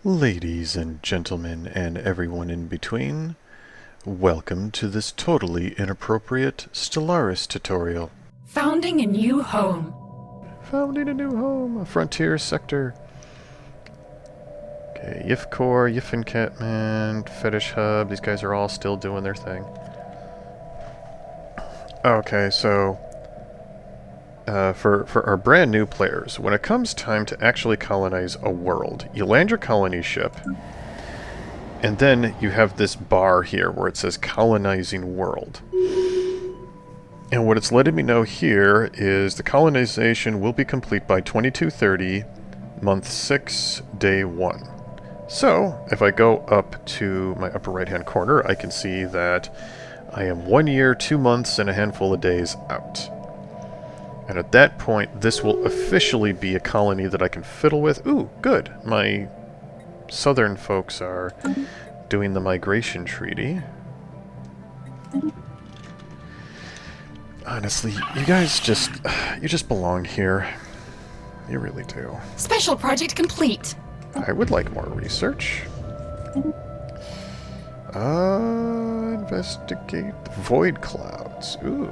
Ladies and gentlemen and everyone in between, welcome to this totally inappropriate Stellaris tutorial. Founding a new home. Founding a new home, a frontier sector. Okay, Yifcore, Yiffin Catman, Fetish Hub, these guys are all still doing their thing. Okay, so for our brand new players, when it comes time to actually colonize a world, you land your colony ship, and then you have this bar here where it says colonizing world. And what it's letting me know here is the colonization will be complete by 2230, month 6, day 1. So, if I go up to my upper right hand corner, I can see that I am 1 year, 2 months, and a handful of days out. And at that point, this will officially be a colony that I can fiddle with. Ooh, good. My southern folks are doing the migration treaty. Honestly, you guys you just belong here. You really do. Special project complete. I would like more research. Investigate the void clouds. Ooh.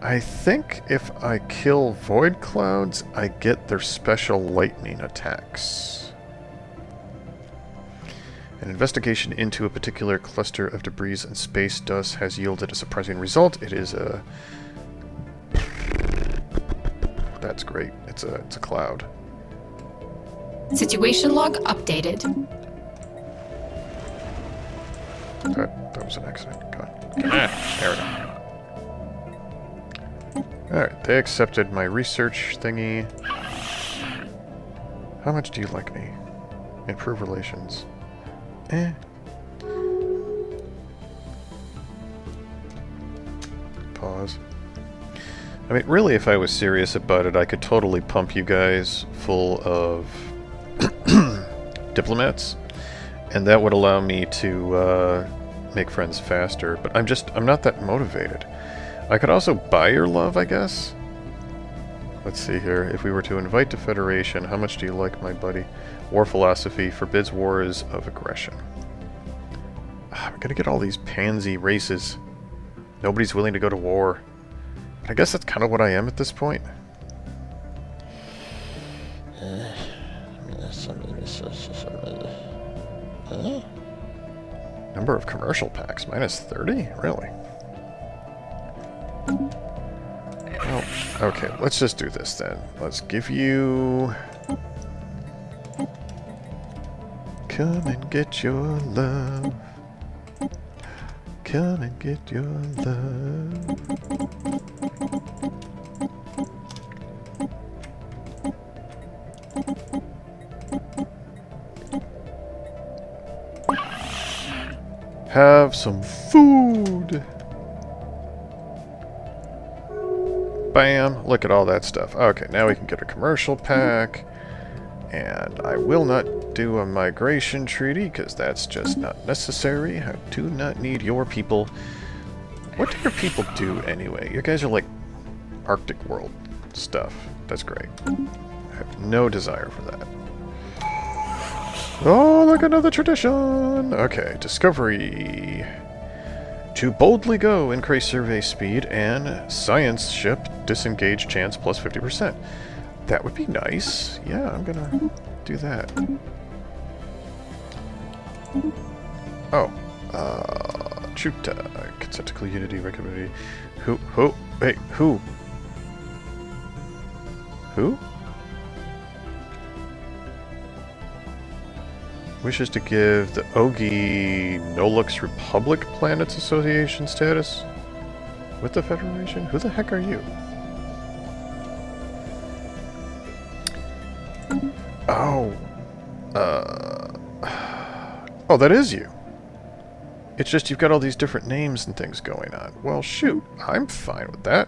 I think if I kill void clouds, I get their special lightning attacks. An investigation into a particular cluster of debris and space dust has yielded a surprising result. It is a... That's great. It's a cloud. Situation log updated. That was an accident. There we go. Alright, they accepted my research thingy. How much do you like me? Improve relations. Pause. I mean, really, if I was serious about it, I could totally pump you guys full of diplomats, and that would allow me to make friends faster, but I'm not that motivated. I could also buy your love, I guess. Let's see here. If we were to invite to Federation, how much do you like my buddy? War philosophy forbids wars of aggression. I'm gonna get all these pansy races. Nobody's willing to go to war. I guess that's kind of what I am at this point. Number of commercial packs, minus 30? Really? Oh, okay, let's just do this then. Let's give you... Come and get your love. Come and get your love. Have some food. Bam! Look at all that stuff. Okay, now we can get a commercial pack. And I will not do a migration treaty, because that's just not necessary. I do not need your people. What do your people do anyway? You guys are like Arctic world stuff. That's great. I have no desire for that. Oh, look, another tradition! Okay, discovery. To boldly go, increase survey speed, and science ship disengage chance plus 50%. That would be nice. Yeah, I'm gonna do that. Oh. Chuta. Conceptical unity, recommended. Wait, who? Who? Wishes to give the Ogi Nolux Republic Planets Association status? With the Federation? Who the heck are you? Oh. Oh, that is you. It's just you've got all these different names and things going on. Well, shoot. I'm fine with that.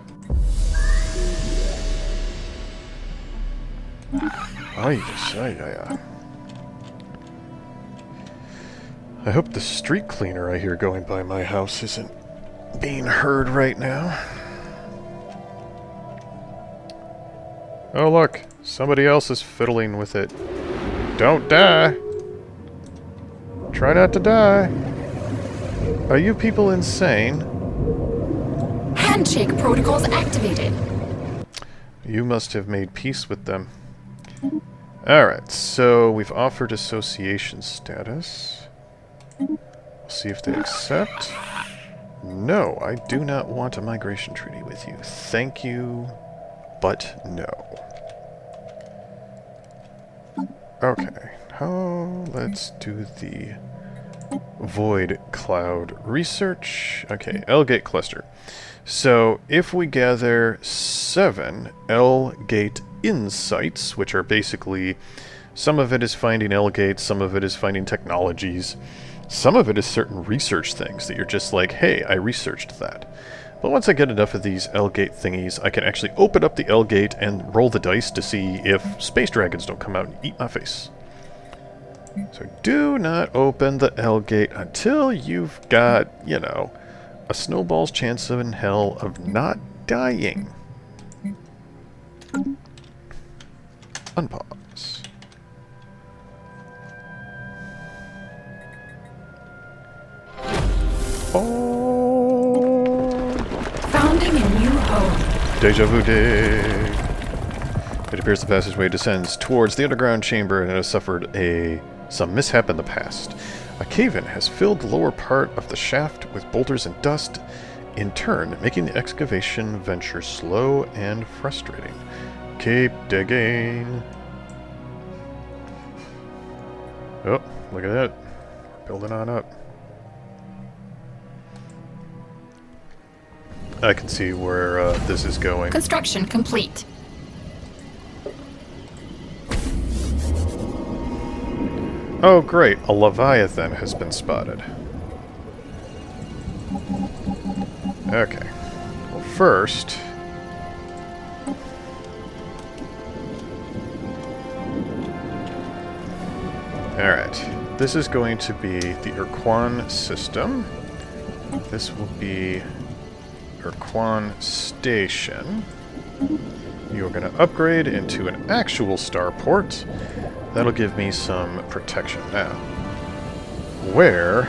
I hope the street cleaner I hear going by my house isn't being heard right now. Oh, look. Somebody else is fiddling with it. Don't die! Try not to die. Are you people insane? Handshake protocols activated. You must have made peace with them. Alright, so we've offered association status. We'll see if they accept. No, I do not want a migration treaty with you. Thank you, but no. Okay, let's do the Void Cloud research. Okay, L-Gate cluster. So, if we gather 7 L-Gate insights, which are basically, some of it is finding L-Gates, some of it is finding technologies, some of it is certain research things that you're just like, hey, I researched that. But once I get enough of these L-Gate thingies, I can actually open up the L-Gate and roll the dice to see if space dragons don't come out and eat my face. So do not open the L-Gate until you've got, you know, a snowball's chance in hell of not dying. Unpause. Oh. Founding a new home. Deja vu day. It appears the passageway descends towards the underground chamber and it has suffered some mishap in the past. A cave-in has filled the lower part of the shaft with boulders and dust, in turn making the excavation venture slow and frustrating. Keep digging. Oh, look at that. Building on up. I can see where this is going. Construction complete. Oh great, a Leviathan has been spotted. Okay. Well, first... Alright. This is going to be the Urquan system. This will be Urquan Station. You're going to upgrade into an actual starport. That'll give me some protection now. Where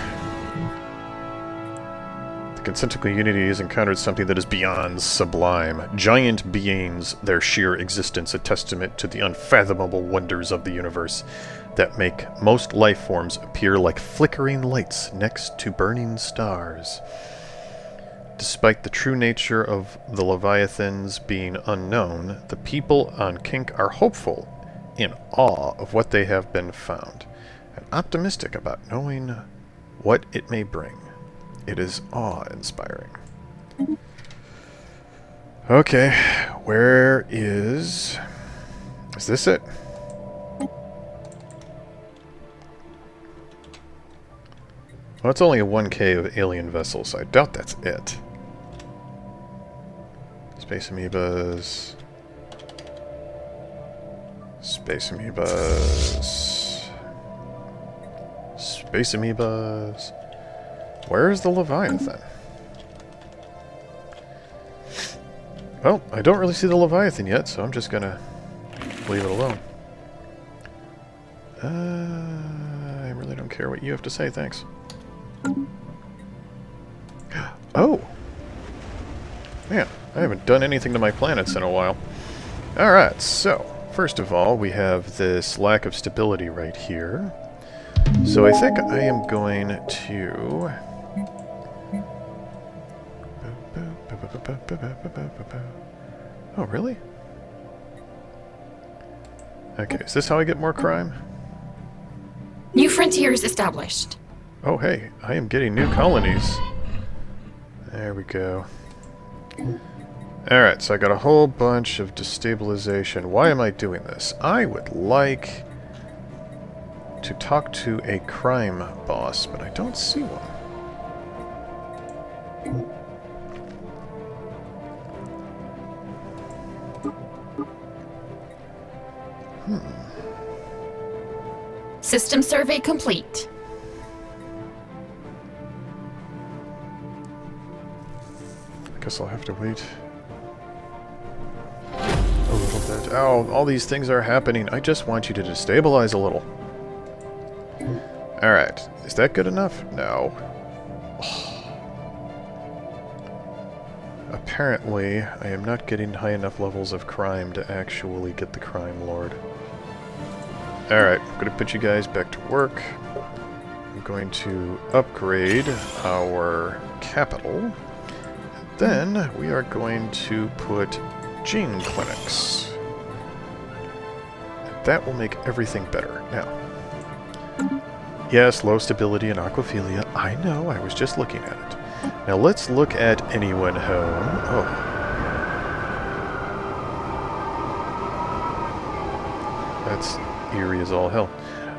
the concentric unity has encountered something that is beyond sublime. Giant beings, their sheer existence a testament to the unfathomable wonders of the universe that make most life forms appear like flickering lights next to burning stars. Despite the true nature of the Leviathans being unknown, the people on Kink are hopeful, in awe of what they have been found, and optimistic about knowing what it may bring. It is awe-inspiring. Okay, where is... Is this it? Well, it's only a 1K of alien vessels, so I doubt that's it. Space amoebas... Space amoebas... Space amoebas... Where's the Leviathan? Well, I don't really see the Leviathan yet, so I'm just gonna leave it alone. I really don't care what you have to say, thanks. Oh! Man, I haven't done anything to my planets in a while. Alright, so, first of all, we have this lack of stability right here. So I think I am going to... Oh, really? Okay, is this how I get more crime? New frontiers established. Oh, hey, I am getting new colonies. There we go. Alright, so I got a whole bunch of destabilization. Why am I doing this? I would like to talk to a crime boss, but I don't see one. System survey complete. I guess I'll have to wait a little bit. Oh, all these things are happening. I just want you to destabilize a little. Alright, is that good enough? No. Apparently, I am not getting high enough levels of crime to actually get the crime lord. Alright, I'm going to put you guys back to work. I'm going to upgrade our capital. And then we are going to put gene clinics. And that will make everything better. Now, yes, low stability and aquaphilia. I know, I was just looking at it. Now let's look at anyone home. Oh. That's eerie as all hell.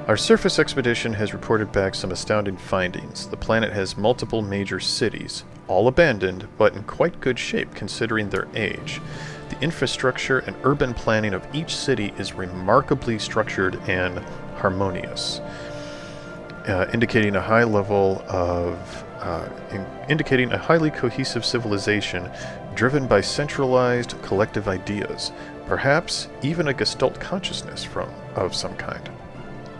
Our surface expedition has reported back some astounding findings. The planet has multiple major cities, all abandoned, but in quite good shape considering their age. The infrastructure and urban planning of each city is remarkably structured and harmonious, indicating a high level of indicating a highly cohesive civilization driven by centralized collective ideas, perhaps even a Gestalt consciousness of some kind.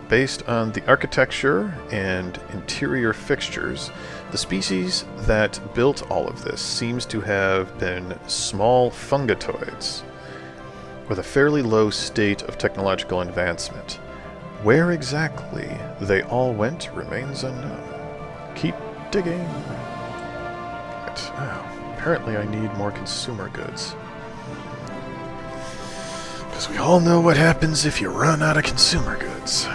Based on the architecture and interior fixtures, the species that built all of this seems to have been small fungatoids, with a fairly low state of technological advancement. Where exactly they all went remains unknown. Keep digging. But, apparently I need more consumer goods. Because we all know what happens if you run out of consumer goods.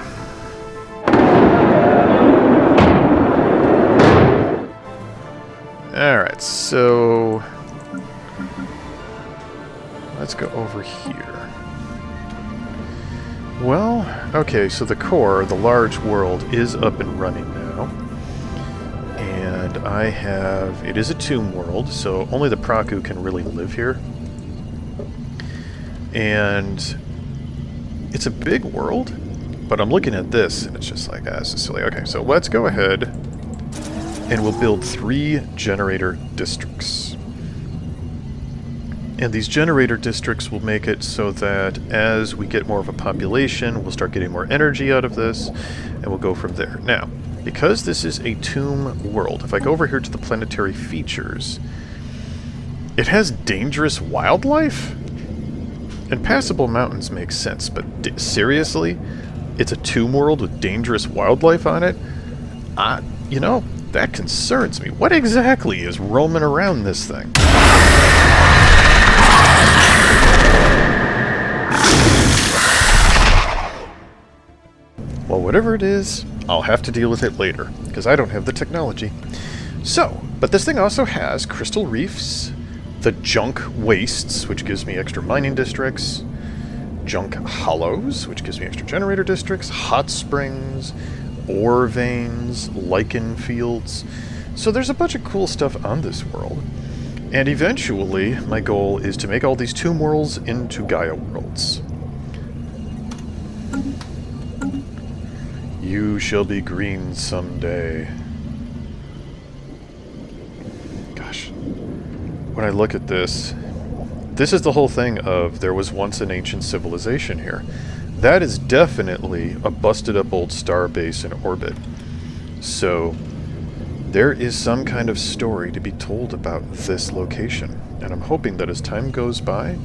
Alright, so let's go over here. Well, okay, so the core, the large world, is up and running now. And I have... it is a tomb world, so only the Praku can really live here. And it's a big world, but I'm looking at this, and it's just like, this is silly. Okay, so let's go ahead, and we'll build 3 generator districts. And these generator districts will make it so that as we get more of a population, we'll start getting more energy out of this, and we'll go from there. Now, because this is a tomb world, if I go over here to the planetary features, it has dangerous wildlife? And passable mountains make sense, but seriously? It's a tomb world with dangerous wildlife on it? You know, that concerns me. What exactly is roaming around this thing? Well, whatever it is, I'll have to deal with it later, because I don't have the technology. So, but this thing also has crystal reefs, the junk wastes, which gives me extra mining districts, junk hollows, which gives me extra generator districts, hot springs, ore veins, lichen fields. So there's a bunch of cool stuff on this world. And eventually, my goal is to make all these tomb worlds into Gaia worlds. You shall be green someday. Gosh. When I look at this, this is the whole thing of there was once an ancient civilization here. That is definitely a busted up old star base in orbit. So there is some kind of story to be told about this location. And I'm hoping that as time goes by,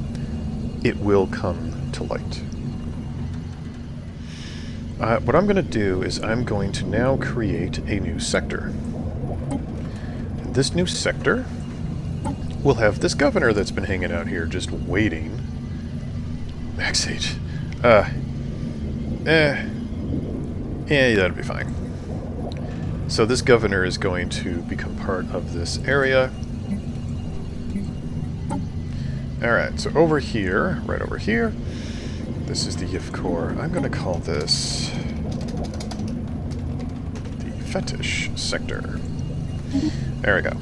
it will come to light. What I'm going to do is I'm going to now create a new sector. And this new sector will have this governor that's been hanging out here just waiting. Max age. Yeah, that'll be fine. So this governor is going to become part of this area. Alright, so over here, right over here, this is the Yif core. I'm going to call this the fetish sector. There we go.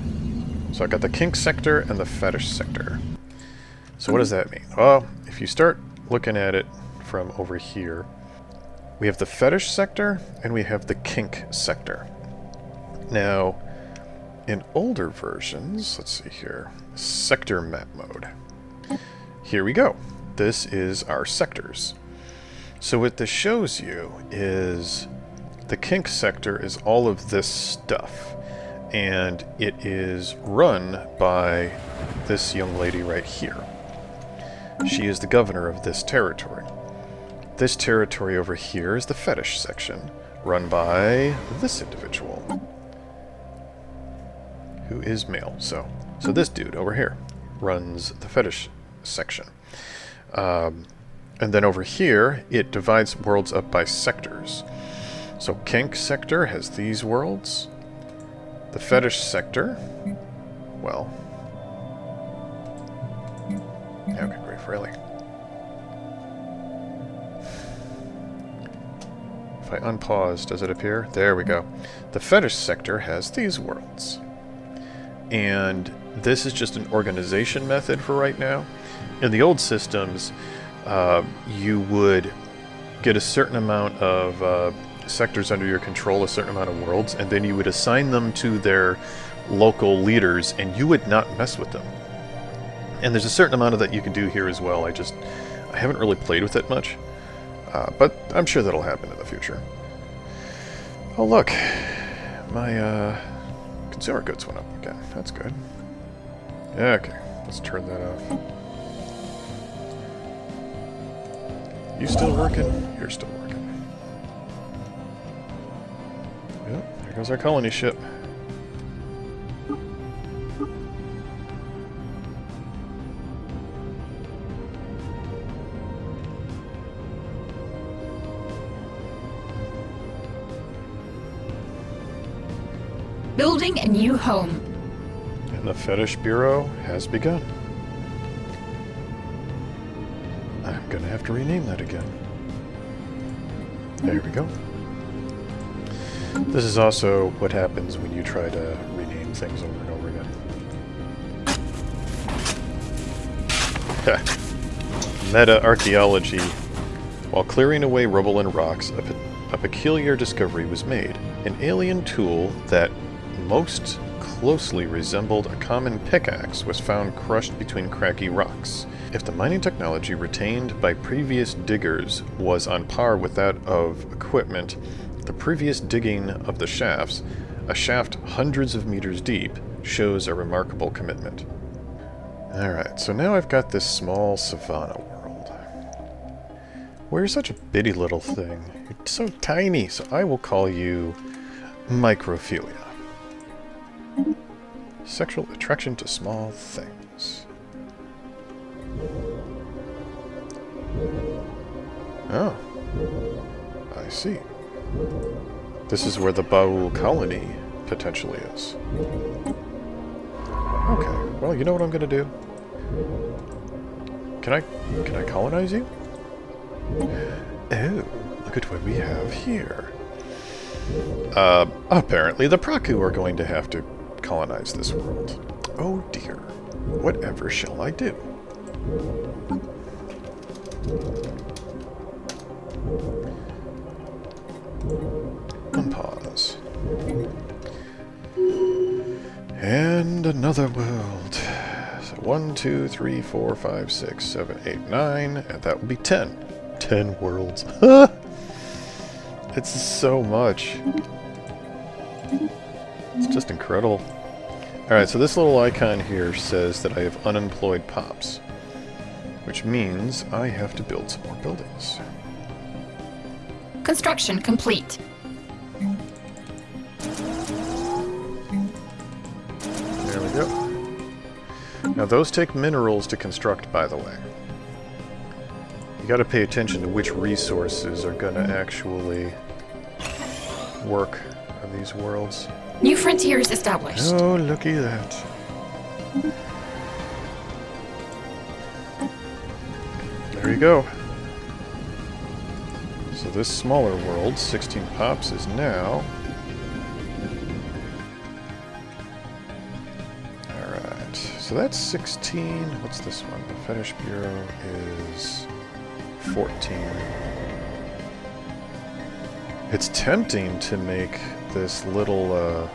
So I got the kink sector and the fetish sector. So what does that mean? Well, if you start looking at it from over here, we have the fetish sector and we have the kink sector. Now, in older versions, let's see here, sector map mode. Here we go. This is our sectors. So what this shows you is The kink sector is all of this stuff, and it is run by this young lady right here. She is the governor of this territory. This territory over here is the fetish section, run by this individual, who is male. So this dude over here runs the fetish section. And then over here, it divides worlds up by sectors. So kink sector has these worlds. The fetish sector, well, okay, grief, really. If I unpause, does it appear? There we go. The fetish sector has these worlds. And this is just an organization method for right now. In the old systems, you would get a certain amount of sectors under your control, a certain amount of worlds, and then you would assign them to their local leaders, and you would not mess with them. And there's a certain amount of that you can do here as well. I haven't really played with it much, but I'm sure that'll happen in the future. Oh look, my consumer goods went up again. That's good. Okay, let's turn that off. You still working? You're still working. Yep, there goes our colony ship. Building a new home. And the Fetish Bureau has begun. I'm gonna have to rename that again. There we go. This is also what happens when you try to rename things over and over again. Meta-archaeology. While clearing away rubble and rocks, a peculiar discovery was made. An alien tool that most closely resembled a common pickaxe was found crushed between craggy rocks. If the mining technology retained by previous diggers was on par with that of equipment, the previous digging of the shafts, a shaft hundreds of meters deep, shows a remarkable commitment. Alright, so now I've got this small savanna world. Well, you're such a bitty little thing. You're so tiny, so I will call you Microphilia. Sexual attraction to small things. Oh. I see. This is where the Baul colony potentially is. Okay, well, you know what I'm gonna do? Can I colonize you? Oh, look at what we have here. Apparently the Praku are going to have to colonize this world. Oh dear. Whatever shall I do? Unpause. And another world. So 1, 2, 3, 4, 5, 6, 7, 8, 9, and that will be 10. 10 worlds. It's so much. It's just incredible. Alright, so this little icon here says that I have unemployed pops, which means I have to build some more buildings. Construction complete. There we go. Now those take minerals to construct, by the way. You gotta pay attention to which resources are gonna actually work on these worlds. New frontiers established. Oh, looky that. There you go. So this smaller world, 16 pops, is now... Alright, so that's 16. What's this one? The Fetish Bureau is 14. It's tempting to make this little,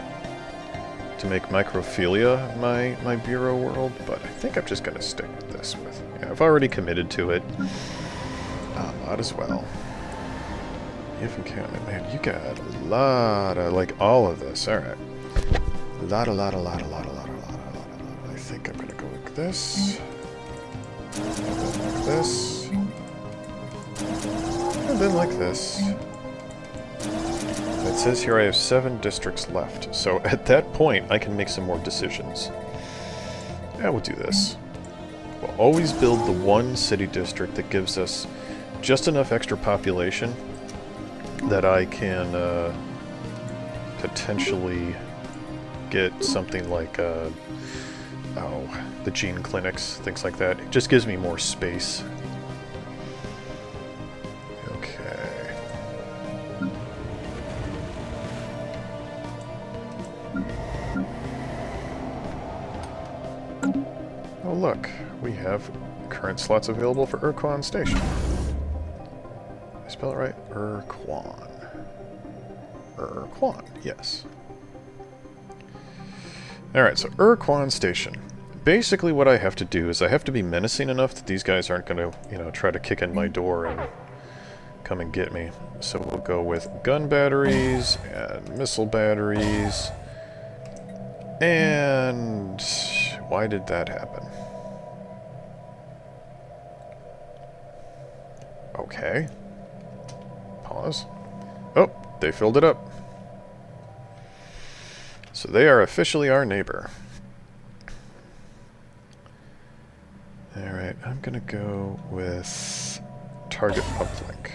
to make Microphilia my bureau world, but I think I'm just going to stick with this with. Yeah, I've already committed to it. Might as well. If and count it. Man, you got a lot of, like, all of this. Alright. A lot. I think I'm gonna go like this. And then like this. And then like this. It says here I have 7 districts left. So at that point, I can make some more decisions. Yeah, we'll do this. We'll always build the one city district that gives us just enough extra population that I can potentially get something like, the gene clinics, things like that. It just gives me more space. Okay. Oh look, we have current slots available for Urquan Station. Did I spell it right? Urquan. Urquan, yes. Alright, so Urquan Station. Basically what I have to do is I have to be menacing enough that these guys aren't going to, you know, try to kick in my door and come and get me. So we'll go with gun batteries and missile batteries. And why did that happen? Okay. Pause. Oh, they filled it up. So they are officially our neighbor. Alright, I'm gonna go with target uplink.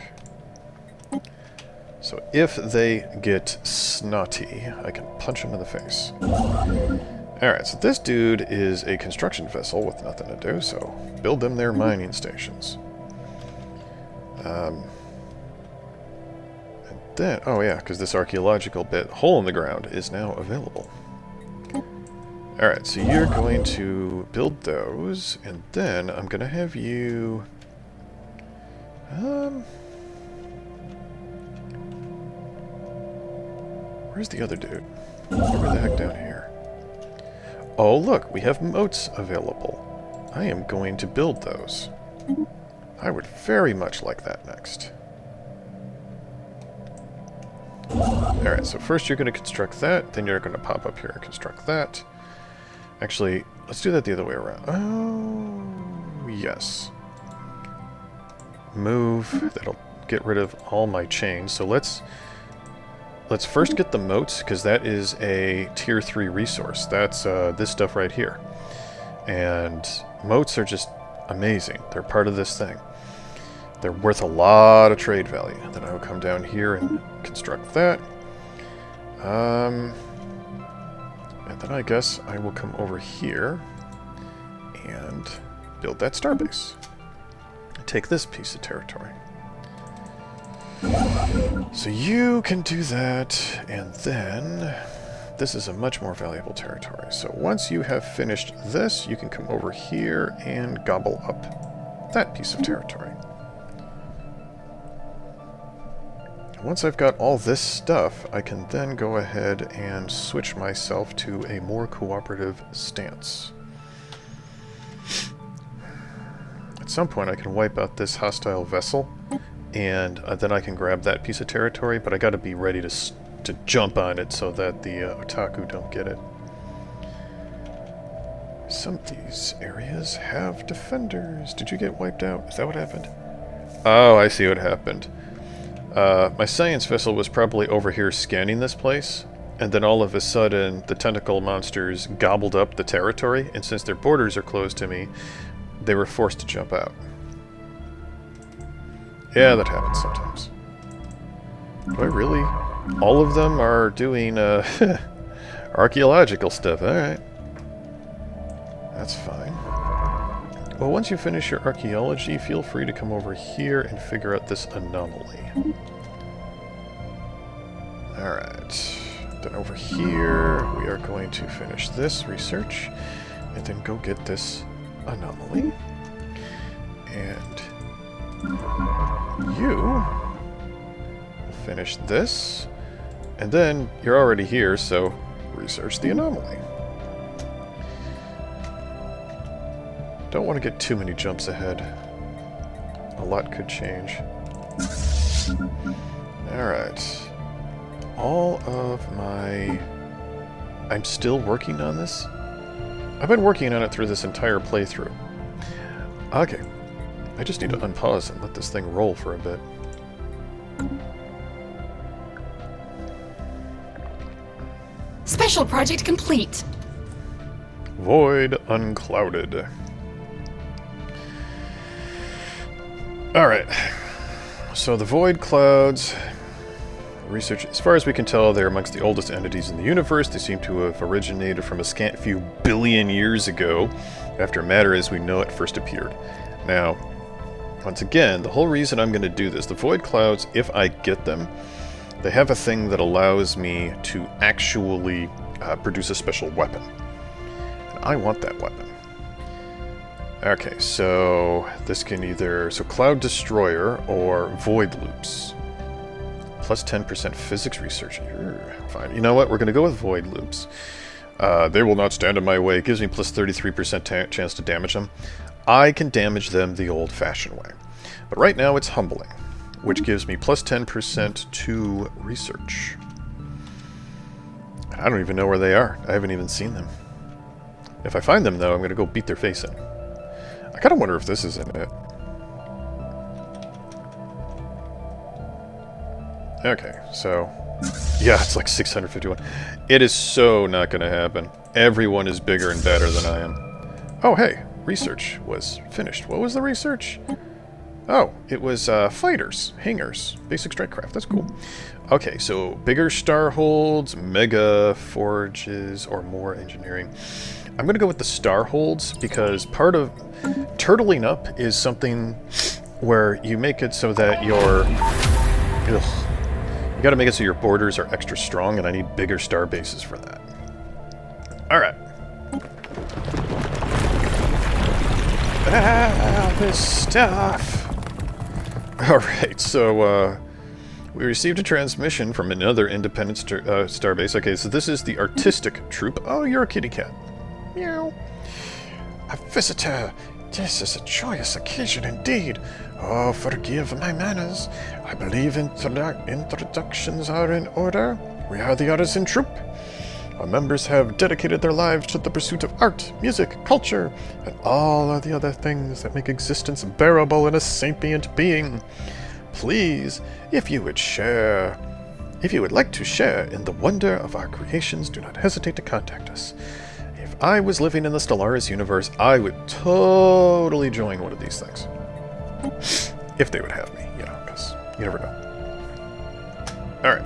So if they get snotty, I can punch them in the face. Alright, so this dude is a construction vessel with nothing to do, so build them their mining stations. And then, oh yeah, because this archaeological bit, hole in the ground, is now available. Alright, so you're going to build those, and then I'm going to have you... where's the other dude? Over the heck down here. Oh, look, we have moats available. I am going to build those. I would very much like that next. Alright, so first you're going to construct that, then you're going to pop up here and construct that. Actually, let's do that the other way around. Oh, yes. Move. That'll get rid of all my chains. So let's first get the moats, because that is a tier 3 resource. That's this stuff right here. And moats are just amazing. They're part of this thing. They're worth a lot of trade value. Then I will come down here and construct that. And then I guess I will come over here and build that starbase. Take this piece of territory. So you can do that, and then this is a much more valuable territory. So once you have finished this, you can come over here and gobble up that piece of territory. Once I've got all this stuff, I can then go ahead and switch myself to a more cooperative stance. At some point I can wipe out this hostile vessel, and then I can grab that piece of territory, but I gotta be ready to jump on it so that the otaku don't get it. Some of these areas have defenders. Did you get wiped out? Is that what happened? Oh, I see what happened. My science vessel was probably over here scanning this place, and then all of a sudden the tentacle monsters gobbled up the territory, and since their borders are closed to me, they were forced to jump out. Yeah, that happens sometimes. Do I really? All of them are doing archaeological stuff. Alright. That's fine. Well, once you finish your archaeology, feel free to come over here and figure out this anomaly. Alright. Then over here, we are going to finish this research, and then go get this anomaly. And you finish this, and then you're already here, so research the anomaly. Don't want to get too many jumps ahead. A lot could change. Alright. All of my... I'm still working on this? I've been working on it through this entire playthrough. Okay. I just need to unpause and let this thing roll for a bit. Special project complete. Void unclouded. Alright. So the void clouds... Research, as far as we can tell, they're amongst the oldest entities in the universe. They seem to have originated from a scant few billion years ago, after matter as we know it first appeared. Now, once again, the whole reason I'm going to do this, the void clouds, if I get them, they have a thing that allows me to actually produce a special weapon. And I want that weapon. Okay, so this can either... So Cloud Destroyer or Void Loops. Plus 10% physics research. Fine. You know what? We're going to go with Void Loops. They will not stand in my way. It gives me plus 33% chance to damage them. I can damage them the old-fashioned way. But right now it's Humbling, which gives me plus 10% to research. I don't even know where they are. I haven't even seen them. If I find them, though, I'm going to go beat their face in. I kind of wonder if this is in it. Okay, so... Yeah, it's like 651. It is so not going to happen. Everyone is bigger and better than I am. Oh, hey. Research was finished. What was the research? Oh, it was fighters, hangars, basic strike craft. That's cool. Okay, so bigger star holds, mega forges, or more engineering. I'm going to go with the star holds because part of turtling up is something where you make it so that your... Ugh, you got to make it so your borders are extra strong, and I need bigger star bases for that. Alright. Ah, this stuff! Alright, so, we received a transmission from another independent starbase. Okay, so this is the artistic troop. Oh, you're a kitty cat. Meow. A visitor. This is a joyous occasion indeed. Oh, forgive my manners. I believe introductions are in order. We are the Artisan Troop. Our members have dedicated their lives to the pursuit of art, music, culture, and all of the other things that make existence bearable in a sapient being. Please, if you would like to share in the wonder of our creations, do not hesitate to contact us. If I was living in the Stellaris universe, I would totally join one of these things. If they would have me, you know, because you never know. Alright.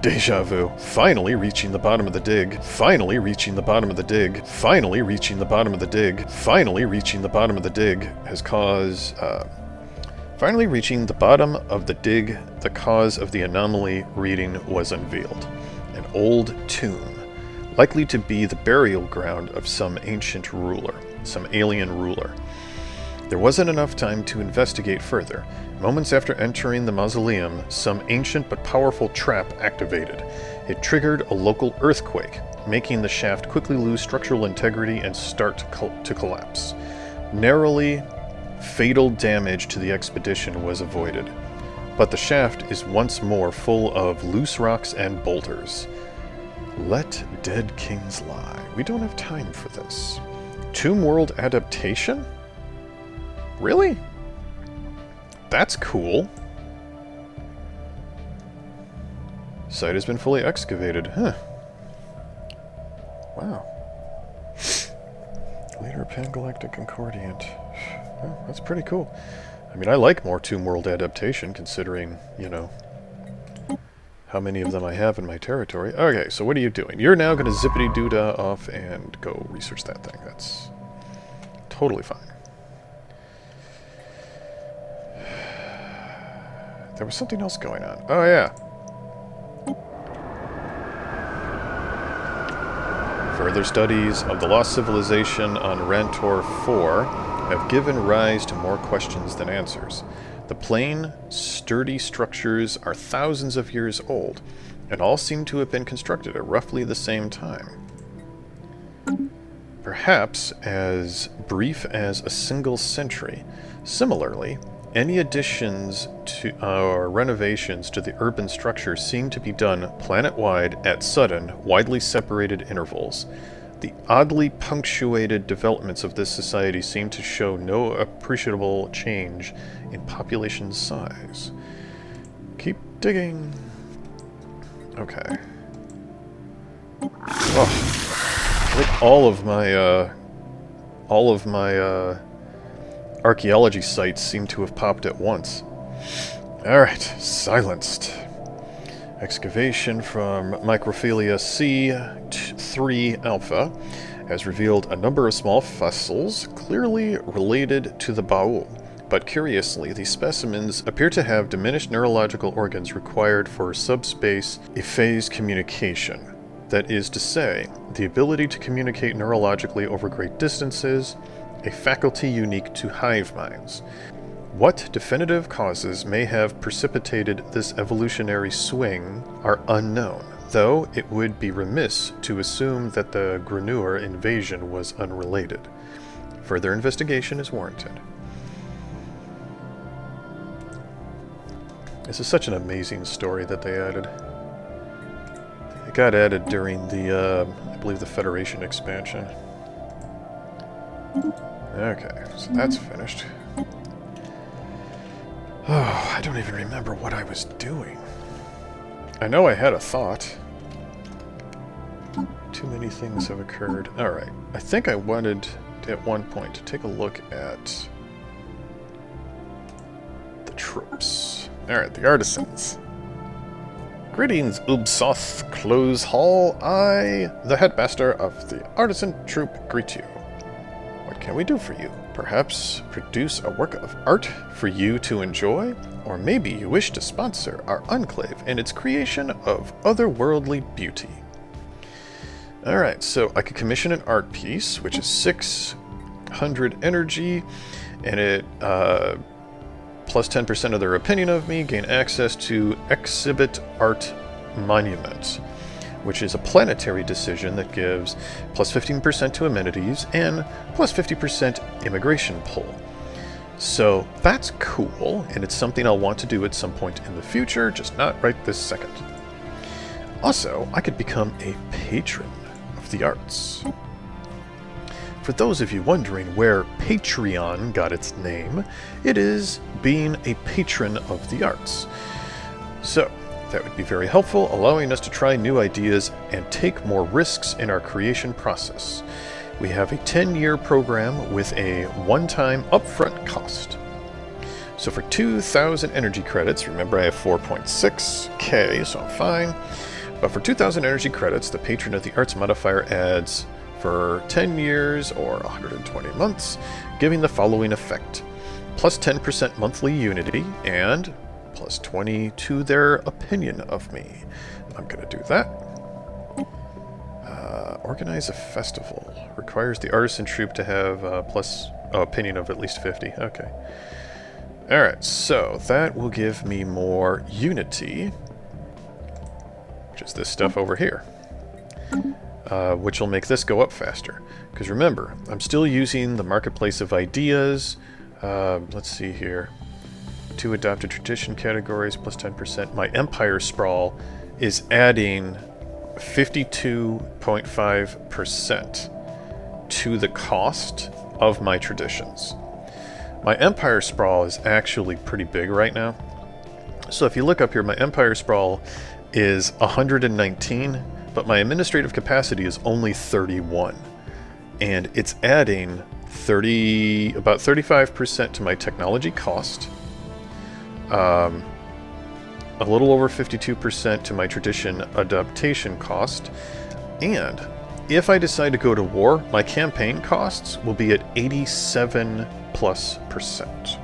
Deja vu. Finally reaching the bottom of the dig. Finally reaching the bottom of the dig. Finally reaching the bottom of the dig. Finally reaching the bottom of the dig has caused... Finally reaching the bottom of the dig, the cause of the anomaly reading was unveiled. An old tomb, likely to be the burial ground of some ancient ruler, some alien ruler. There wasn't enough time to investigate further. Moments after entering the mausoleum, some ancient but powerful trap activated. It triggered a local earthquake, making the shaft quickly lose structural integrity and start to collapse. Narrowly, fatal damage to the expedition was avoided, but the shaft is once more full of loose rocks and boulders. Let dead kings lie. We don't have time for this. Tomb World adaptation? Really? That's cool. Site has been fully excavated. Huh. Wow. Leader Pangalactic Concordiant. Well, that's pretty cool. I mean, I like more Tomb World adaptation, considering, you know, how many of them I have in my territory. Okay, so what are you doing? You're now going to zippity-doo-dah off and go research that thing. That's totally fine. There was something else going on. Oh, yeah. Further studies of the lost civilization on Rantor 4 have given rise to more questions than answers. The plain, sturdy structures are thousands of years old, and all seem to have been constructed at roughly the same time. Perhaps as brief as a single century. Similarly, Any additions to or renovations to the urban structure seem to be done planet-wide at sudden, widely separated intervals. The oddly punctuated developments of this society seem to show no appreciable change in population size. Keep digging. Okay. Oh, I think all of my archaeology sites seem to have popped at once. Alright, silenced. Excavation from Microphilia C3 Alpha has revealed a number of small fossils clearly related to the Baul, but curiously, these specimens appear to have diminished neurological organs required for subspace phase communication. That is to say, the ability to communicate neurologically over great distances, a faculty unique to hive minds. What definitive causes may have precipitated this evolutionary swing are unknown, though it would be remiss to assume that the Granure invasion was unrelated. Further investigation is warranted. This is such an amazing story that they added. It got added during the, I believe, the Federation expansion. Okay, so that's finished. Oh, I don't even remember what I was doing. I know I had a thought. Too many things have occurred. Alright, I think I wanted to, at one point, to take a look at the troops. Alright, the artisans. Greetings, Ubsoth Close Hall. I, the headmaster of the artisan troop, greet you. What can we do for you? Perhaps produce a work of art for you to enjoy? Or maybe you wish to sponsor our enclave in its creation of otherworldly beauty. Alright, so I could commission an art piece, which is 600 energy, and it, plus 10% of their opinion of me, gain access to Exhibit Art Monument, which is a planetary decision that gives plus 15% to amenities and plus 50% immigration pull. So that's cool, and it's something I'll want to do at some point in the future, just not right this second. Also, I could become a patron of the arts. For those of you wondering where Patreon got its name, it is being a patron of the arts. So, that would be very helpful, allowing us to try new ideas and take more risks in our creation process. We have a 10-year program with a one-time upfront cost. So for 2,000 energy credits, remember I have 4.6k, so I'm fine. But for 2,000 energy credits, the Patron of the Arts modifier adds for 10 years or 120 months, giving the following effect. Plus 10% monthly unity and plus 20 to their opinion of me. I'm going to do that. Organize a festival. Requires the artisan troupe to have opinion of at least 50. Okay. Alright, so that will give me more unity, which is this stuff over here. Which will make this go up faster. Because remember, I'm still using the Marketplace of Ideas. Let's see here. 2 adopted tradition categories, plus 10%. My Empire Sprawl is adding 52.5% to the cost of my traditions. My Empire Sprawl is actually pretty big right now. So if you look up here, my Empire Sprawl is 119, but my administrative capacity is only 31. And it's adding about 35% to my technology cost. A little over 52% to my tradition adaptation cost, and if I decide to go to war, my campaign costs will be at 87+%.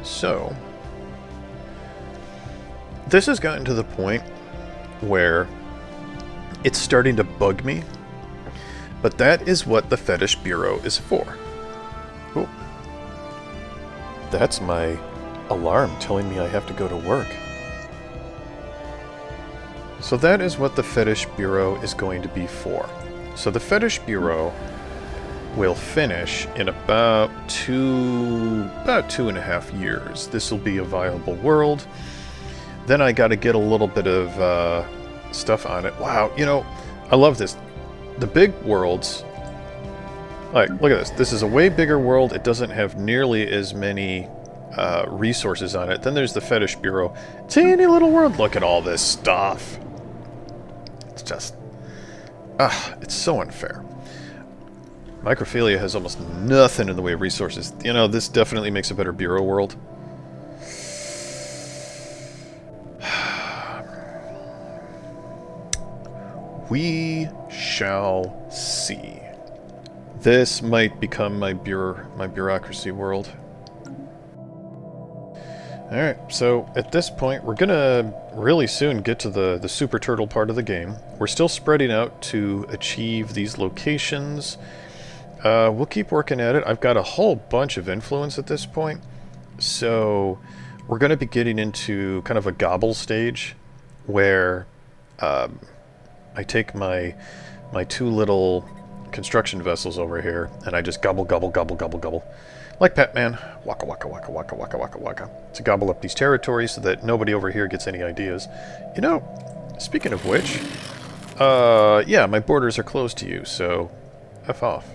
So, this has gotten to the point where it's starting to bug me, but that is what the Fetish Bureau is for. Ooh. That's my alarm telling me I have to go to work. So that is what the Fetish Bureau is going to be for. So the Fetish Bureau will finish in about 2.5 years. This will be a viable world. Then I got to get a little bit of stuff on it. Wow, you know, I love this. The big worlds, like, look at this. This is a way bigger world. It doesn't have nearly as many resources on it. Then there's the Fetish Bureau. Teeny little world. Look at all this stuff. It's just, it's so unfair. Microphilia has almost nothing in the way of resources. You know, this definitely makes a better Bureau world. We shall see. This might become my bureaucracy world. Alright, so at this point, we're gonna really soon get to the Super Turtle part of the game. We're still spreading out to achieve these locations. We'll keep working at it. I've got a whole bunch of influence at this point. So we're gonna be getting into kind of a gobble stage where I take my two little construction vessels over here, and I just gobble, gobble, gobble, gobble, gobble. Like Pac-Man. Waka, waka, waka, waka, waka, waka, waka. To gobble up these territories so that nobody over here gets any ideas. You know, speaking of which, yeah, my borders are closed to you, so F off.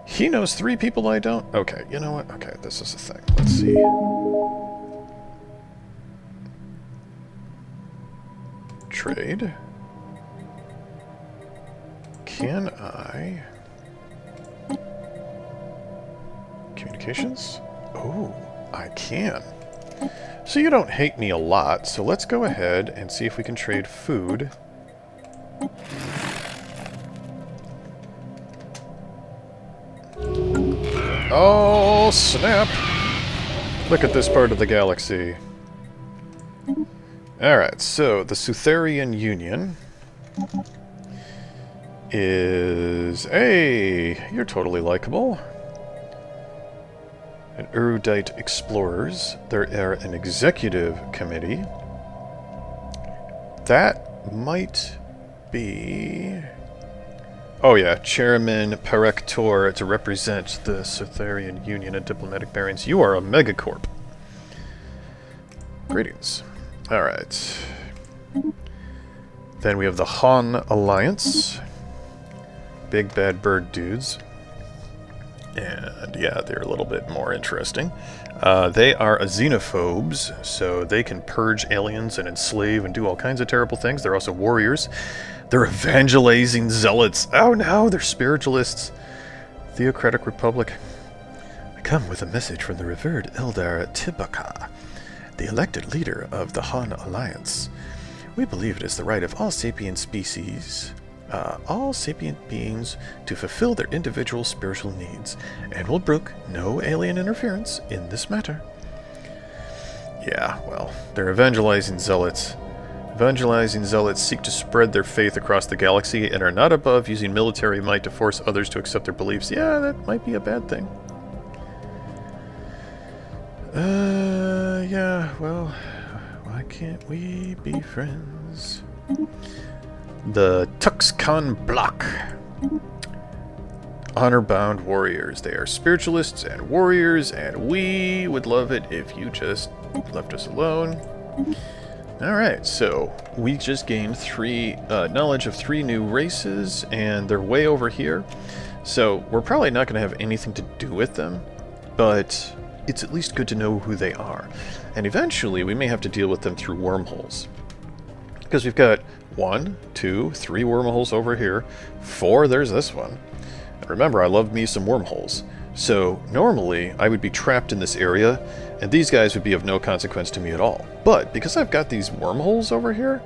He knows 3 people I don't? Okay, you know what? Okay, this is a thing. Let's see. Trade. Can I... Communications? Oh, I can. So you don't hate me a lot, so let's go ahead and see if we can trade food. Oh, snap! Look at this part of the galaxy. Alright, so the Sutherian Union is... Hey, you're totally likable. An erudite explorers. There are an executive committee. That might be... Oh yeah, Chairman Parector to represent the Sutherian Union and diplomatic bearings. You are a megacorp. Greetings. Alright. Then we have the Han Alliance. Big bad bird dudes. And yeah, they're a little bit more interesting. They are xenophobes, so they can purge aliens and enslave and do all kinds of terrible things. They're also warriors. They're evangelizing zealots. Oh no, they're spiritualists. Theocratic Republic. I come with a message from the revered Eldar Tibaka, the elected leader of the Han Alliance. We believe it is the right of all sapient species, all sapient beings, to fulfill their individual spiritual needs, and will brook no alien interference in this matter. Yeah, well, they're evangelizing zealots. Evangelizing zealots seek to spread their faith across the galaxy and are not above using military might to force others to accept their beliefs. Yeah, that might be a bad thing. Yeah, well, why can't we be friends? The Tuxcon Block. Honor-bound warriors. They are spiritualists and warriors, and we would love it if you just left us alone. Alright, so we just gained knowledge of 3 new races, and they're way over here. So we're probably not going to have anything to do with them, but it's at least good to know who they are. And eventually we may have to deal with them through wormholes. Because we've got 1, 2, 3 wormholes over here, 4, there's this one. And remember, I love me some wormholes. So normally I would be trapped in this area, and these guys would be of no consequence to me at all. But because I've got these wormholes over here,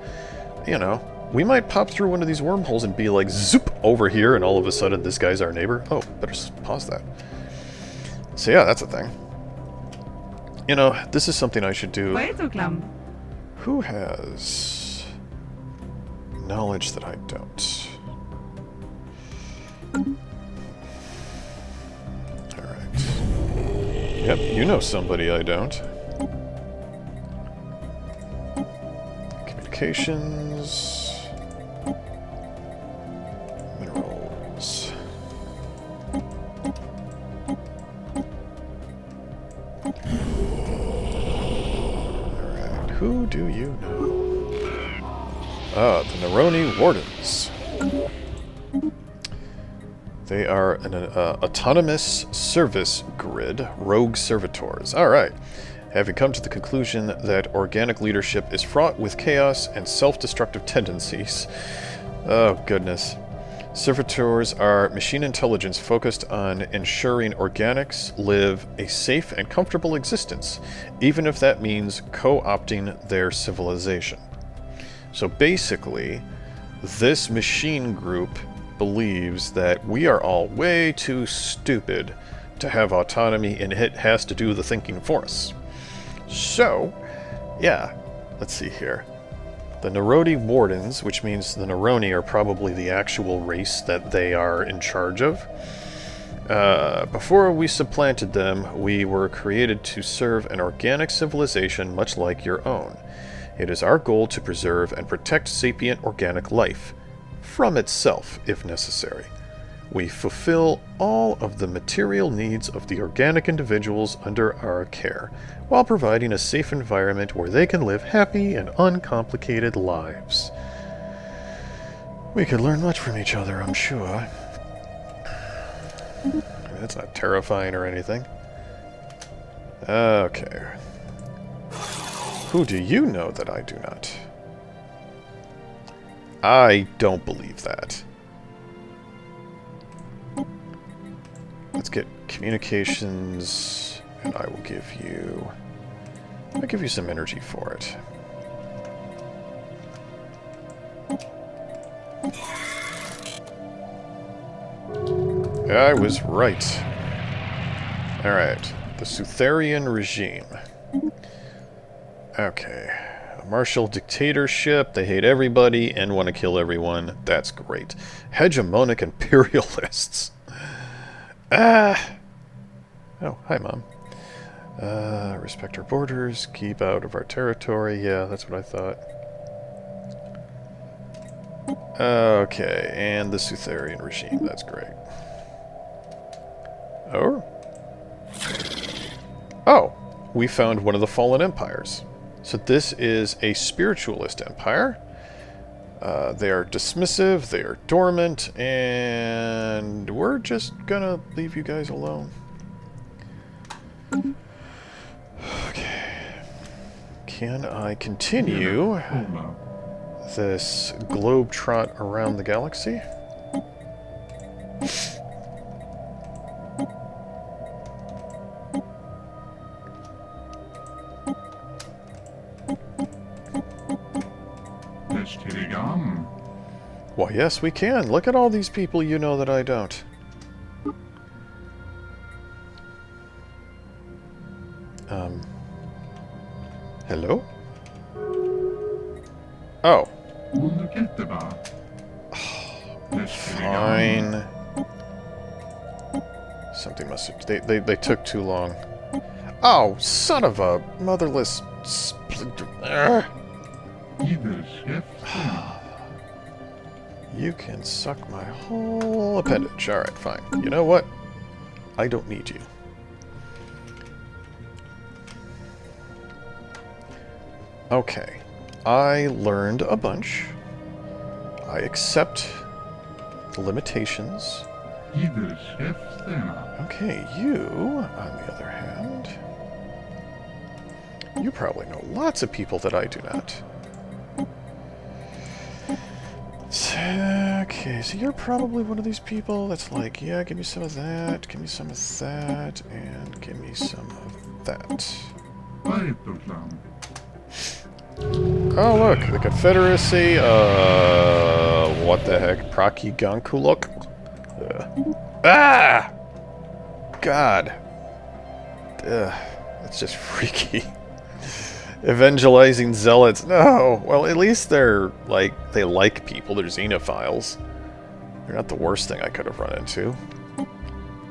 you know, we might pop through one of these wormholes and be like, zoop, over here, and all of a sudden this guy's our neighbor. Oh, better pause that. So yeah, that's a thing. You know, this is something I should do. Who has knowledge that I don't? Yep, you know somebody I don't. Communications. Minerals. Who do you know? Ah, the Neroni Wardens. They are an autonomous service grid, rogue servitors. Alright. Having come to the conclusion that organic leadership is fraught with chaos and self-destructive tendencies. Oh, goodness. Servitors are machine intelligence focused on ensuring organics live a safe and comfortable existence, even if that means co-opting their civilization. So basically, this machine group believes that we are all way too stupid to have autonomy, and it has to do the thinking for us. So, yeah, let's see here. The Neroni Wardens, which means the Neroni are probably the actual race that they are in charge of. Before we supplanted them, we were created to serve an organic civilization much like your own. It is our goal to preserve and protect sapient organic life, from itself, if necessary. We fulfill all of the material needs of the organic individuals under our care, while providing a safe environment where they can live happy and uncomplicated lives. We could learn much from each other, I'm sure. That's not terrifying or anything. Okay. Who do you know that I do not? I don't believe that. Let's get communications, and I will give you... I'll give you some energy for it. I was right. Alright, the Sutherian regime. Okay. A martial dictatorship, they hate everybody and want to kill everyone. That's great. Hegemonic imperialists. Oh, hi, Mom. Respect our borders, keep out of our territory. Yeah, that's what I thought. Okay, and the Sutherian regime. That's great. Oh. Oh, we found one of the fallen empires. So this is a spiritualist empire. They are dismissive, they are dormant, and we're just gonna leave you guys alone. Okay. Can I continue this globetrot around the galaxy? Why, yes, we can. Look at all these people you know that I don't. Hello? Oh. Fine. Something must have... They took too long. Oh, son of a motherless... You can suck my whole appendage. Alright, fine. You know what? I don't need you. Okay. I learned a bunch. I accept the limitations. Okay, you, on the other hand... You probably know lots of people that I do not. Okay, so you're probably one of these people that's like, yeah, give me some of that, give me some of that, and give me some of that. Oh, look, the Confederacy, what the heck, Praki Gankuluk? Ah! God. That's just freaky. Evangelizing zealots. No! Well, at least they're, like, they like people. They're xenophiles. They're not the worst thing I could have run into.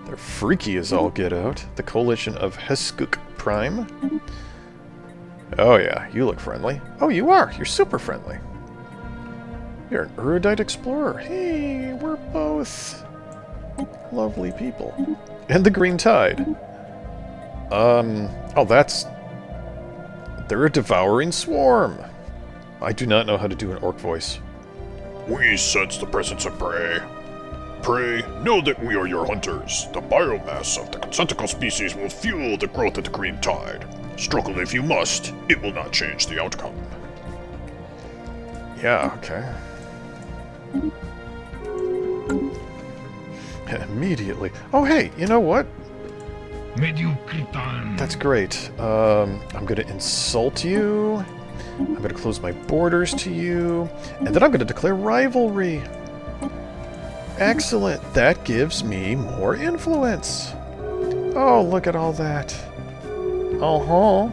They're freaky as all get out. The coalition of Heskuk Prime. Oh yeah, you look friendly. Oh, you are! You're super friendly. You're an erudite explorer. Hey, we're both lovely people. And the Green Tide. Oh, that's They're a devouring swarm. I do not know how to do an orc voice. We sense the presence of prey. Prey, know that we are your hunters. The biomass of the consentical species will fuel the growth of the green tide. Struggle if you must, it will not change the outcome. Yeah, okay. Immediately. Oh, hey, you know what? That's great. I'm gonna insult you. I'm gonna close my borders to you. And then I'm gonna declare rivalry. Excellent. That gives me more influence. Oh, look at all that. Uh-huh.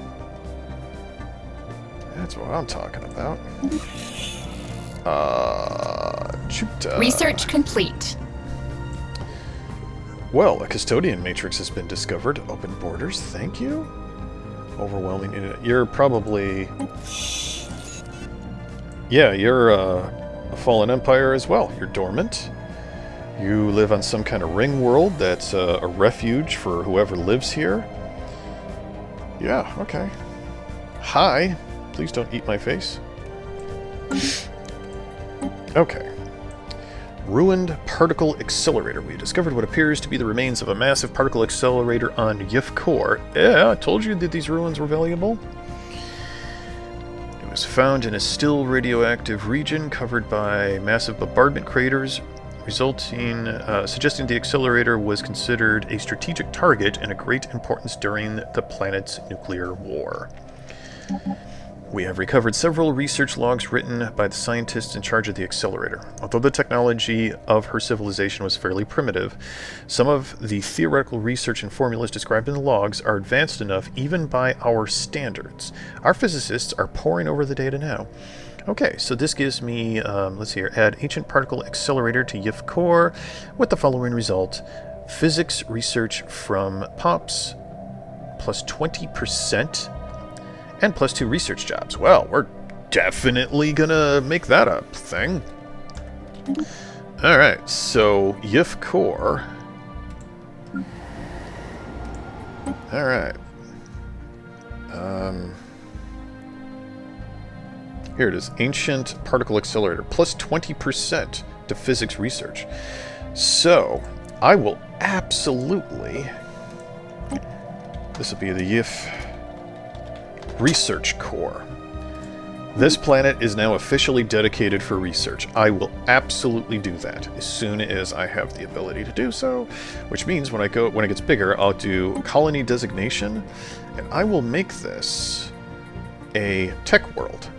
That's what I'm talking about. Jupiter. Research complete. Well, a custodian matrix has been discovered. Open borders, thank you. Overwhelming. You're probably... Yeah, you're a fallen empire as well. You're dormant. You live on some kind of ring world that's a refuge for whoever lives here. Yeah, okay. Hi. Please don't eat my face. Okay. Ruined particle accelerator. We discovered what appears to be the remains of a massive particle accelerator on Yif Core. Yeah, I told you that these ruins were valuable. It was found in a still radioactive region covered by massive bombardment craters, suggesting the accelerator was considered a strategic target and of great importance during the planet's nuclear war. We have recovered several research logs written by the scientists in charge of the accelerator. Although the technology of her civilization was fairly primitive, some of the theoretical research and formulas described in the logs are advanced enough even by our standards. Our physicists are poring over the data now. Okay, so this gives me, let's see here, add Ancient Particle Accelerator to Yif Core with the following result. Physics research from POPs plus 20%. And plus 2 research jobs. Well, we're definitely gonna make that a thing. Alright, so Yif Core. Alright. Here it is. Ancient Particle Accelerator. Plus 20% to physics research. So, I will absolutely... This will be the Yif Research Core. This planet is now officially dedicated for research. I will absolutely do that as soon as I have the ability to do so, which means when it gets bigger, I'll do colony designation, and I will make this a tech world.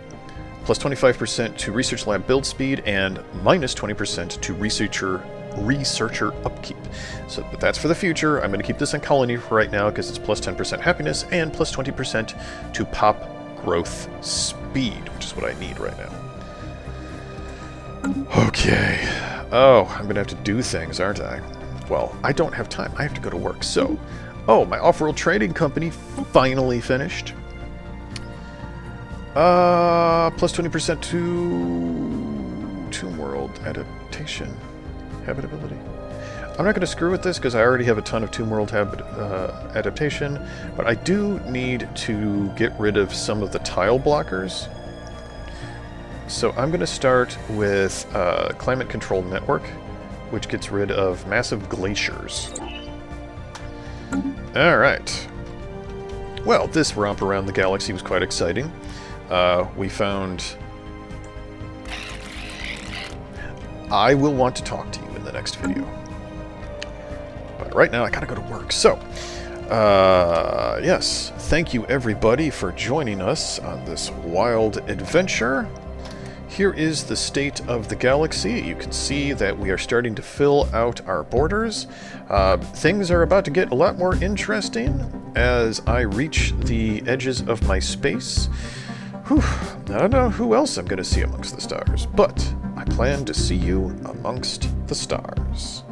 Plus 25% to research lab build speed and minus 20% to researcher upkeep. So, but that's for the future. I'm going to keep this in colony for right now because it's plus 10% happiness and plus 20% to pop growth speed, which is what I need right now. Okay. Oh, I'm going to have to do things, aren't I? Well, I don't have time. I have to go to work. So, oh, my off-world trading company finally finished. Plus 20% to Tomb World adaptation. Habitability. I'm not going to screw with this because I already have a ton of Tomb World adaptation, but I do need to get rid of some of the tile blockers. So I'm going to start with Climate Control Network, which gets rid of massive glaciers. Alright. Well, this romp around the galaxy was quite exciting. We found... I will want to talk to you in the next video. But right now, I gotta go to work. So, yes, thank you everybody for joining us on this wild adventure. Here is the state of the galaxy. You can see that we are starting to fill out our borders. Things are about to get a lot more interesting as I reach the edges of my space. Whew, I don't know who else I'm going to see amongst the stars, but I plan to see you amongst the stars.